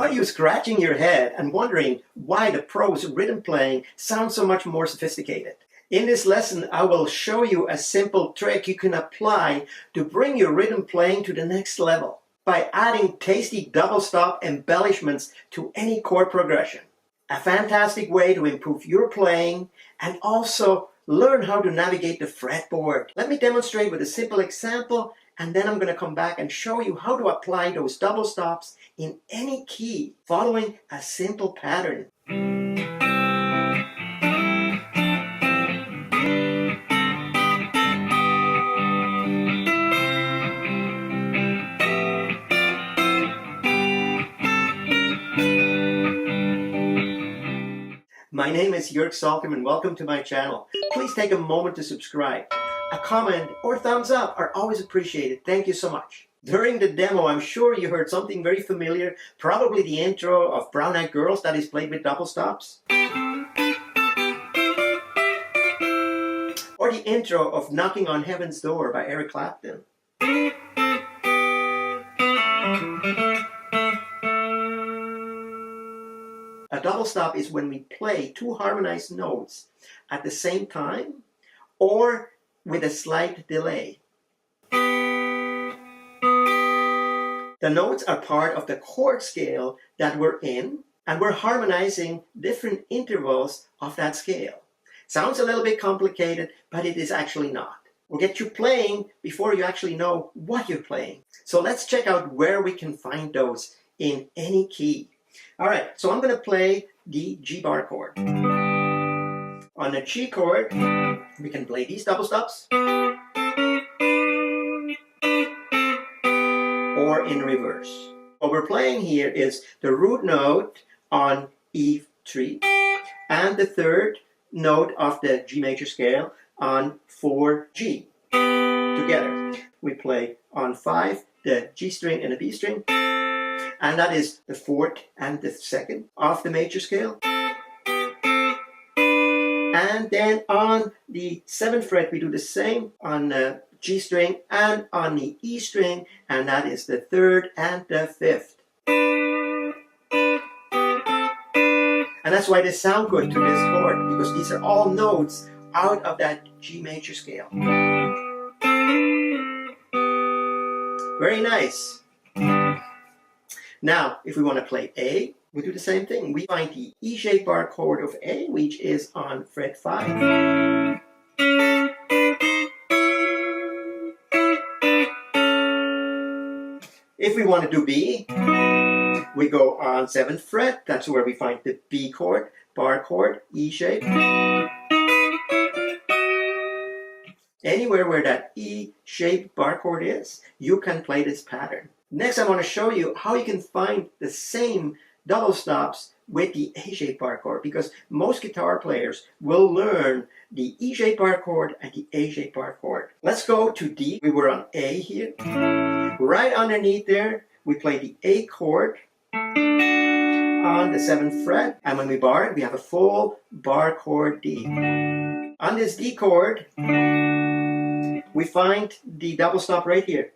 Are you scratching your head and wondering why the pros rhythm playing sounds so much more sophisticated? In this lesson, I will show you a simple trick you can apply to bring your rhythm playing to the next level by adding tasty double stop embellishments to any chord progression. A fantastic way to improve your playing and also learn how to navigate the fretboard. Let me demonstrate with a simple example, and then I'm going to come back and show you how to apply those double stops in any key following a simple pattern. My name is Jörg Salkum and welcome to my channel. Please take a moment to subscribe. A comment or thumbs up are always appreciated. Thank you so much. During the demo, I'm sure you heard something very familiar, probably the intro of Brown Eyed Girls that is played with double stops. Or the intro of Knocking on Heaven's Door by Eric Clapton. A double stop is when we play two harmonized notes at the same time or with a slight delay. The notes are part of the chord scale that we're in, and we're harmonizing different intervals of that scale. Sounds a little bit complicated, but it is actually not. We'll get you playing before you actually know what you're playing. So let's check out where we can find those in any key. All right, so I'm going to play the G bar chord. On the G chord, we can play these double stops or in reverse. What we're playing here is the root note on E3 and the third note of the G major scale on 4G. Together, we play on 5 the G string and the B string. And that is the fourth and the second of the major scale. And then on the 7th fret, we do the same on the G string and on the E string, and that is the 3rd and the 5th. And that's why they sound good to this chord, because these are all notes out of that G major scale. Very nice. Now, if we want to play A, we do the same thing. We find the E-shaped bar chord of A, which is on fret 5. If we want to do B, we go on 7th fret. That's where we find the B chord, bar chord, E-shape. Anywhere where that E-shaped bar chord is, you can play this pattern. Next, I want to show you how you can find the same double stops with the A-shaped bar chord, because most guitar players will learn the E-shaped bar chord and the A-shaped bar chord. Let's go to D. We were on A here. Right underneath there, we play the A chord on the 7th fret, and when we bar it, we have a full bar chord D. On this D chord, we find the double stop right here.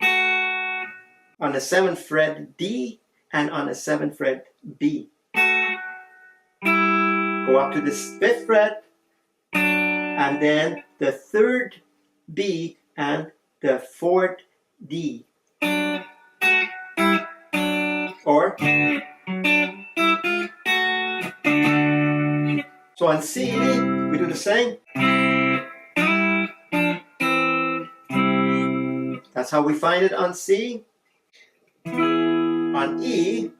On the 7th fret D and on the 7th fret B. Go up to the 5th fret and then the 3rd B and the 4th D. Or, so on C, we do the same. That's how we find it on C. On E,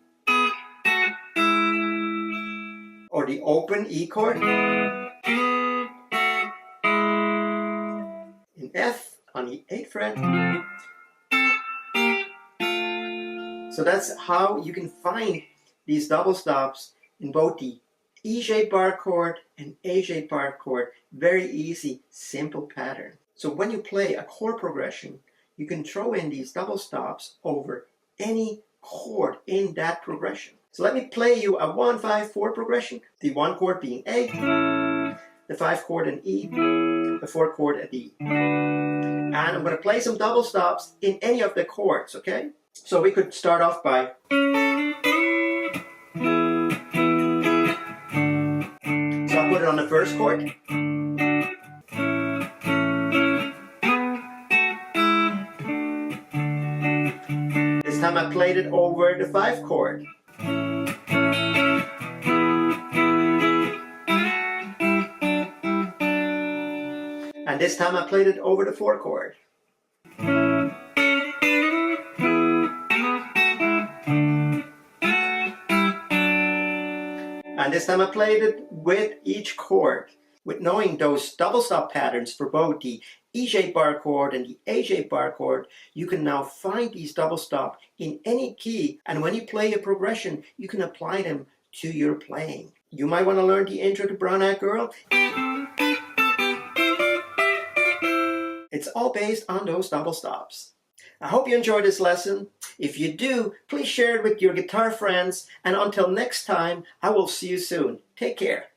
or the open E chord. In F, on the 8th fret. So that's how you can find these double stops in both the E-shaped bar chord and A-shaped bar chord. Very easy, simple pattern. So when you play a chord progression, you can throw in these double stops over any chord in that progression. So let me play you a 1-5-4 progression. The 1 chord being A, the 5 chord an E, the 4 chord a D. And I'm going to play some double stops in any of the chords, okay? So we could start off by first chord. This time I played it over the 5 chord. And this time I played it over the 4 chord. And this time I played it with each chord. With knowing those double stop patterns for both the E-shaped bar chord and the A-shaped bar chord, you can now find these double stop in any key, and when you play a progression, you can apply them to your playing. You might want to learn the intro to Brown Eyed Girl. It's all based on those double stops. I hope you enjoyed this lesson. If you do, please share it with your guitar friends, and until next time, I will see you soon. Take care.